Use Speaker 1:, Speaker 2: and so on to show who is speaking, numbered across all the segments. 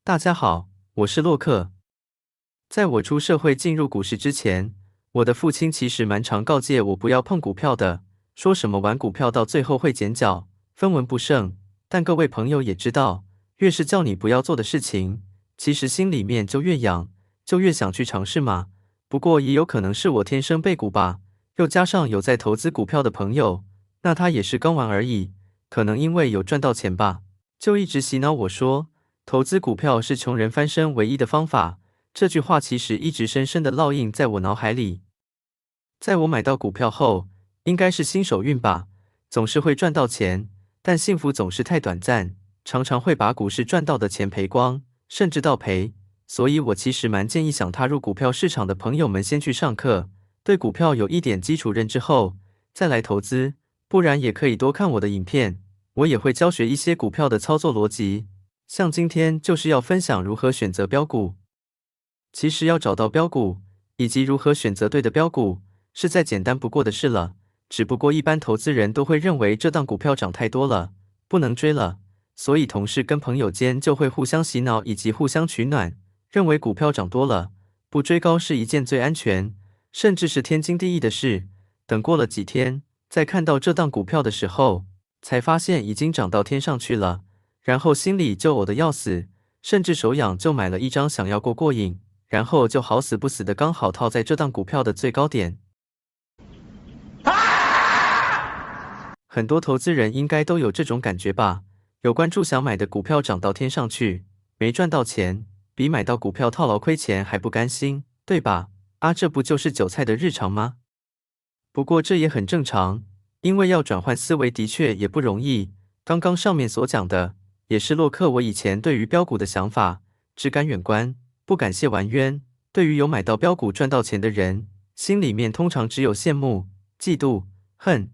Speaker 1: 大家好，我是洛克。在我出社会进入股市之前，我的父亲其实蛮常告诫我不要碰股票的，说什么玩股票到最后会剪脚，分文不剩。但各位朋友也知道，越是叫你不要做的事情，其实心里面就越痒，就越想去尝试嘛。不过也有可能是我天生背股吧，又加上有在投资股票的朋友，那他也是刚玩而已，可能因为有赚到钱吧，就一直洗脑我说，投资股票是穷人翻身唯一的方法。这句话其实一直深深的烙印在我脑海里。在我买到股票后，应该是新手运吧，总是会赚到钱，但幸福总是太短暂，常常会把股市赚到的钱赔光，甚至倒赔。所以我其实蛮建议想踏入股票市场的朋友们先去上课，对股票有一点基础认知后，再来投资，不然也可以多看我的影片，我也会教学一些股票的操作逻辑，像今天就是要分享如何选择标股。其实要找到标股，以及如何选择对的标股，是再简单不过的事了。只不过一般投资人都会认为这档股票涨太多了，不能追了，所以同事跟朋友间就会互相洗脑以及互相取暖，认为股票涨多了，不追高是一件最安全，甚至是天经地义的事。等过了几天，再看到这档股票的时候，才发现已经涨到天上去了，然后心里就呕得要死，甚至手痒就买了一张想要过瘾。然后就好死不死的刚好套在这档股票的最高点。很多投资人应该都有这种感觉吧？有关注想买的股票涨到天上去，没赚到钱，比买到股票套牢亏钱还不甘心，对吧？啊，这不就是韭菜的日常吗？不过这也很正常，因为要转换思维的确也不容易。刚刚上面所讲的，也是洛克我以前对于标股的想法，只敢远观。不感谢完冤，对于有买到标股赚到钱的人，心里面通常只有羡慕、嫉妒、恨。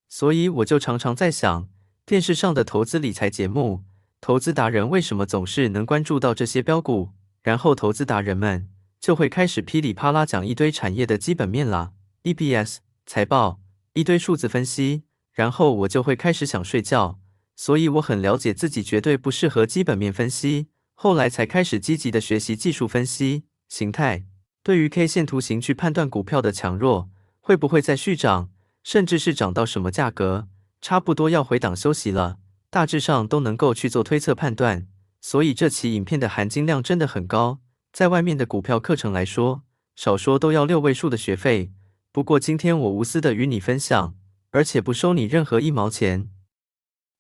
Speaker 1: 所以我就常常在想，电视上的投资理财节目，投资达人为什么总是能关注到这些标股，然后投资达人们就会开始噼里啪啦讲一堆产业的基本面啦、EPS、财报，一堆数字分析，然后我就会开始想睡觉。所以我很了解自己绝对不适合基本面分析。后来才开始积极的学习技术分析、形态，对于 K 线图形去判断股票的强弱，会不会再续涨，甚至是涨到什么价格，差不多要回档休息了，大致上都能够去做推测判断。所以这期影片的含金量真的很高，在外面的股票课程来说，少说都要6位数的学费。不过今天我无私的与你分享，而且不收你任何1毛钱。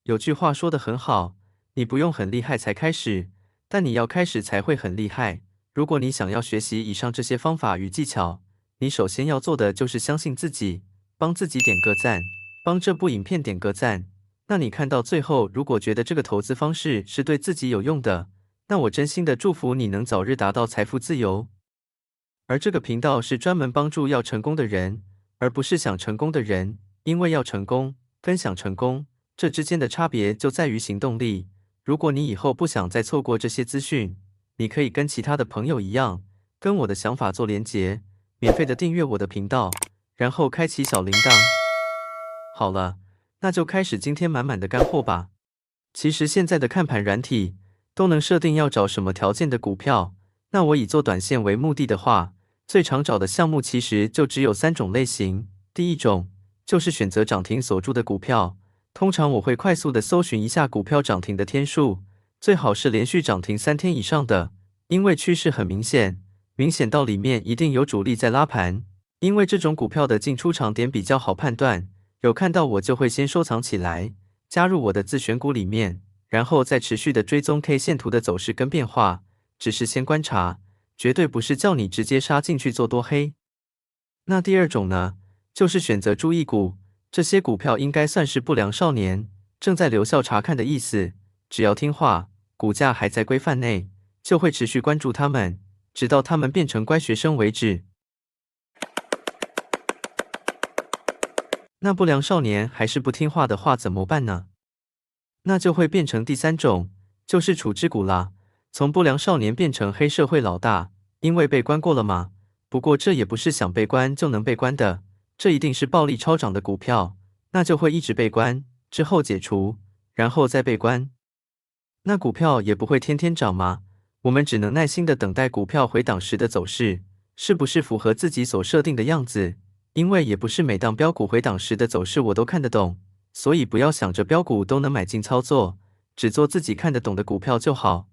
Speaker 1: 有句话说得很好，你不用很厉害才开始。但你要开始才会很厉害。如果你想要学习以上这些方法与技巧，你首先要做的就是相信自己，帮自己点个赞，帮这部影片点个赞。那你看到最后，如果觉得这个投资方式是对自己有用的，那我真心的祝福你能早日达到财富自由。而这个频道是专门帮助要成功的人，而不是想成功的人，因为要成功跟想成功，这之间的差别就在于行动力。如果你以后不想再错过这些资讯，你可以跟其他的朋友一样，跟我的想法做连结，免费的订阅我的频道，然后开启小铃铛。好了，那就开始今天满满的干货吧。其实现在的看盘软体都能设定要找什么条件的股票，那我以做短线为目的的话，最常找的项目其实就只有3种类型。第一种就是选择涨停锁住的股票。通常我会快速的搜寻一下股票涨停的天数，最好是连续涨停3天以上的，因为趋势很明显，明显到里面一定有主力在拉盘。因为这种股票的进出场点比较好判断，有看到我就会先收藏起来，加入我的自选股里面，然后再持续的追踪 K 线图的走势跟变化，只是先观察，绝对不是叫你直接杀进去做多黑。那第二种呢，就是选择注意股。这些股票应该算是不良少年，正在留校察看的意思。只要听话，股价还在规范内，就会持续关注他们，直到他们变成乖学生为止。那不良少年还是不听话的话怎么办呢？那就会变成第3种，就是处置股啦。从不良少年变成黑社会老大，因为被关过了嘛。不过这也不是想被关就能被关的。这一定是暴力超涨的股票，那就会一直被关，之后解除，然后再被关。那股票也不会天天涨吗？我们只能耐心的等待股票回档时的走势，是不是符合自己所设定的样子？因为也不是每档标股回档时的走势我都看得懂，所以不要想着标股都能买进操作，只做自己看得懂的股票就好。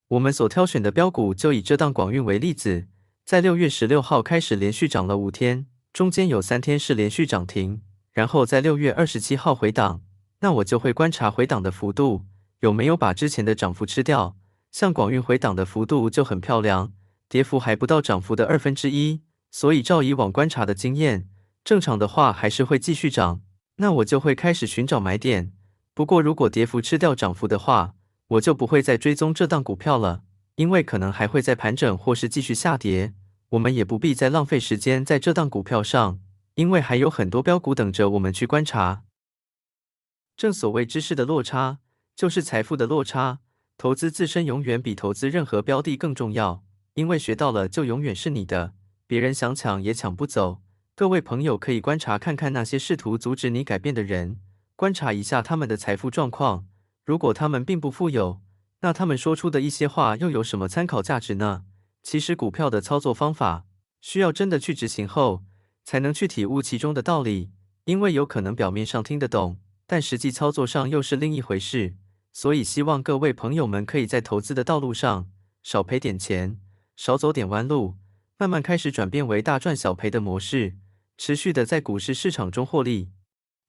Speaker 1: 我们所挑选的标股就以这档广运为例子，在6月16号开始连续涨了5天，中间有3天是连续涨停，然后在6月27号回档，那我就会观察回档的幅度，有没有把之前的涨幅吃掉。像广运回档的幅度就很漂亮，跌幅还不到涨幅的1/2，所以照以往观察的经验，正常的话还是会继续涨，那我就会开始寻找买点。不过如果跌幅吃掉涨幅的话，我就不会再追踪这档股票了，因为可能还会再盘整或是继续下跌，我们也不必再浪费时间在这档股票上，因为还有很多标股等着我们去观察。正所谓知识的落差，就是财富的落差，投资自身永远比投资任何标的更重要，因为学到了就永远是你的，别人想抢也抢不走。各位朋友可以观察看看那些试图阻止你改变的人，观察一下他们的财富状况，如果他们并不富有，那他们说出的一些话又有什么参考价值呢？其实股票的操作方法，需要真的去执行后，才能去体悟其中的道理，因为有可能表面上听得懂，但实际操作上又是另一回事。所以希望各位朋友们可以在投资的道路上，少赔点钱，少走点弯路，慢慢开始转变为大赚小赔的模式，持续的在股市市场中获利。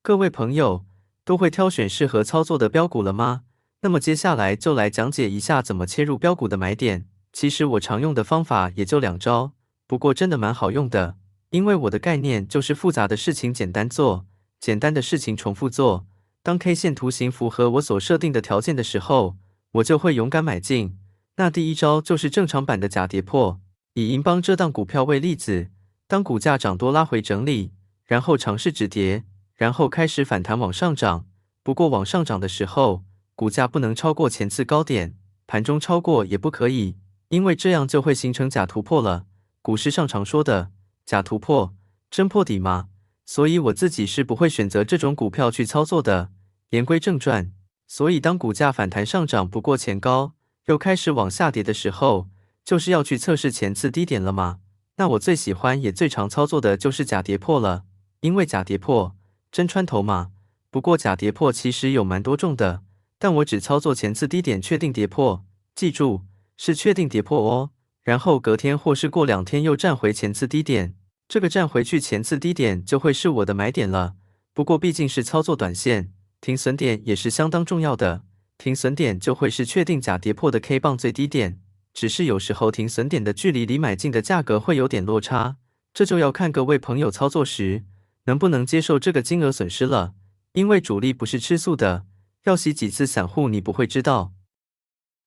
Speaker 1: 各位朋友，都会挑选适合操作的标股了吗？那么接下来就来讲解一下怎么切入标股的买点。其实我常用的方法也就2招，不过真的蛮好用的，因为我的概念就是复杂的事情简单做，简单的事情重复做。当 K 线图形符合我所设定的条件的时候，我就会勇敢买进。那第一招就是正常版的假跌破。以银邦这档股票为例子，当股价涨多拉回整理，然后尝试止跌，然后开始反弹往上涨。不过往上涨的时候，股价不能超过前次高点，盘中超过也不可以，因为这样就会形成假突破了。股市上常说的假突破，真破底嘛，所以我自己是不会选择这种股票去操作的。言归正传，所以当股价反弹上涨不过前高，又开始往下跌的时候，就是要去测试前次低点了嘛。那我最喜欢也最常操作的就是假跌破了，因为假跌破真穿头嘛。不过假跌破其实有蛮多种的，但我只操作前次低点确定跌破，记住是确定跌破哦。然后隔天或是过2天又站回前次低点，这个站回去前次低点就会是我的买点了。不过毕竟是操作短线，停损点也是相当重要的，停损点就会是确定假跌破的 K 棒最低点，只是有时候停损点的距离离买进的价格会有点落差，这就要看各位朋友操作时能不能接受这个金额损失了，因为主力不是吃素的，要洗几次散户你不会知道。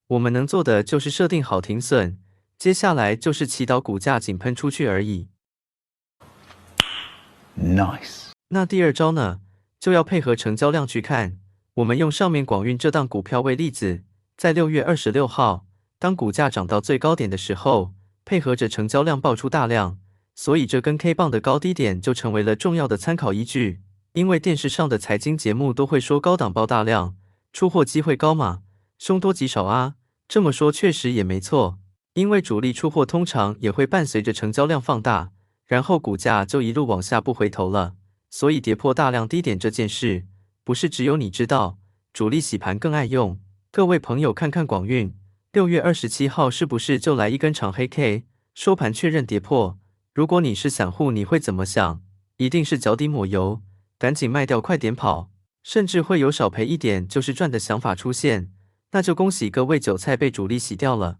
Speaker 1: 我们能做的就是设定好停损，接下来就是祈祷股价仅喷出去而已。Nice。那第二招呢？就要配合成交量去看，我们用上面广运这档股票为例子，在6月26号，当股价涨到最高点的时候，配合着成交量爆出大量，所以这根 K 棒的高低点就成为了重要的参考依据。因为电视上的财经节目都会说高档爆大量，出货机会高嘛，凶多吉少啊。这么说确实也没错，因为主力出货通常也会伴随着成交量放大，然后股价就一路往下不回头了。所以跌破大量低点这件事，不是只有你知道，主力洗盘更爱用。各位朋友看看广运，6月27号是不是就来一根长黑 K， 收盘确认跌破？如果你是散户，你会怎么想？一定是脚底抹油，赶紧卖掉，快点跑，甚至会有少赔一点就是赚的想法出现，那就恭喜各位韭菜被主力洗掉了。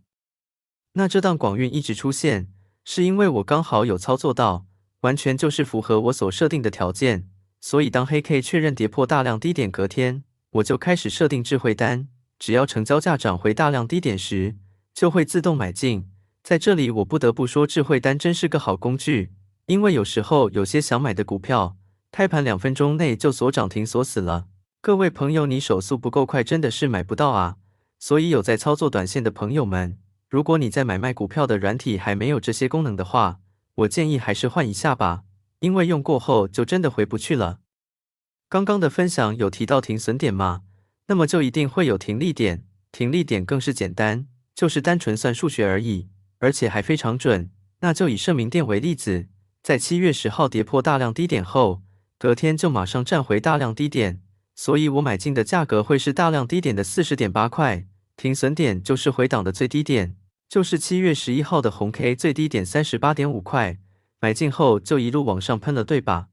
Speaker 1: 那这档广运一直出现，是因为我刚好有操作到，完全就是符合我所设定的条件，所以当黑 K 确认跌破大量低点隔天，我就开始设定智慧单，只要成交价涨回大量低点时，就会自动买进。在这里我不得不说智慧单真是个好工具，因为有时候有些想买的股票，开盘2分钟内就锁涨停锁死了，各位朋友你手速不够快真的是买不到啊。所以有在操作短线的朋友们，如果你在买卖股票的软体还没有这些功能的话，我建议还是换一下吧，因为用过后就真的回不去了。刚刚的分享有提到停损点吗？那么就一定会有停利点。停利点更是简单，就是单纯算数学而已，而且还非常准。那就以盛名店为例子，在7月10号跌破大量低点后，隔天就马上站回大量低点，所以我买进的价格会是大量低点的40.8块，停损点就是回档的最低点，就是7月11号的红 K 最低点38.5块，买进后就一路往上喷了，对吧？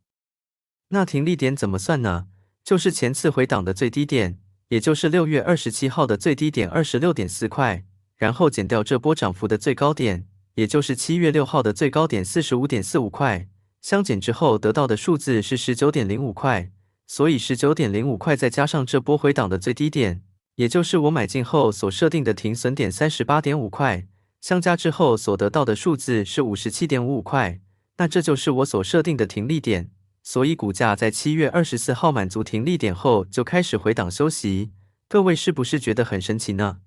Speaker 1: 那停利点怎么算呢？就是前次回档的最低点，也就是6月27号的最低点26.4块，然后减掉这波涨幅的最高点，也就是7月6号的最高点45.45块，相减之后得到的数字是19.05块，所以19.05块再加上这波回档的最低点，也就是我买进后所设定的停损点38.5块，相加之后所得到的数字是57.55块，那这就是我所设定的停利点。所以股价在7月24号满足停利点后就开始回档休息，各位是不是觉得很神奇呢？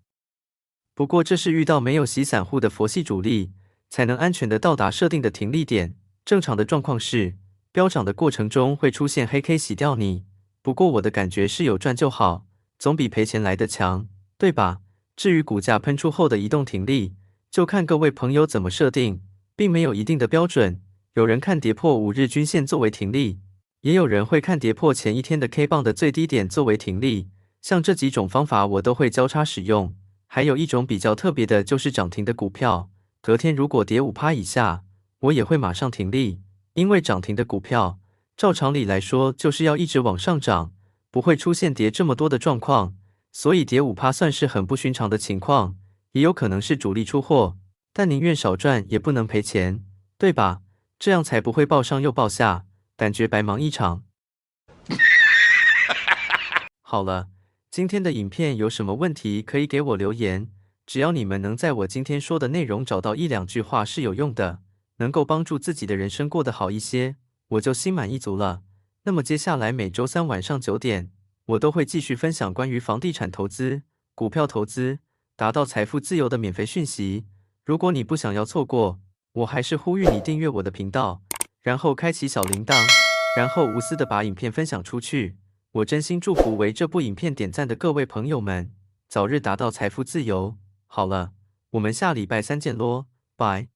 Speaker 1: 不过这是遇到没有洗散户的佛系主力，才能安全的到达设定的停利点。正常的状况是，飙涨的过程中会出现黑 K 洗掉你。不过我的感觉是有赚就好，总比赔钱来的强，对吧？至于股价喷出后的移动停利，就看各位朋友怎么设定，并没有一定的标准。有人看跌破5日均线作为停利，也有人会看跌破前一天的 K 棒的最低点作为停利。像这几种方法我都会交叉使用。还有一种比较特别的就是涨停的股票，隔天如果跌5%以下，我也会马上停利，因为涨停的股票，照常理来说就是要一直往上涨，不会出现跌这么多的状况，所以跌5%算是很不寻常的情况，也有可能是主力出货，但宁愿少赚也不能赔钱，对吧？这样才不会报上又报下，感觉白忙一场。好了，今天的影片有什么问题可以给我留言，只要你们能在我今天说的内容找到1-2句话是有用的，能够帮助自己的人生过得好一些，我就心满意足了。那么接下来每周3晚上9点，我都会继续分享关于房地产投资、股票投资，达到财富自由的免费讯息。如果你不想要错过，我还是呼吁你订阅我的频道，然后开启小铃铛，然后无私的把影片分享出去。我真心祝福为这部影片点赞的各位朋友们，早日达到财富自由。好了，我们下礼拜3见咯，拜。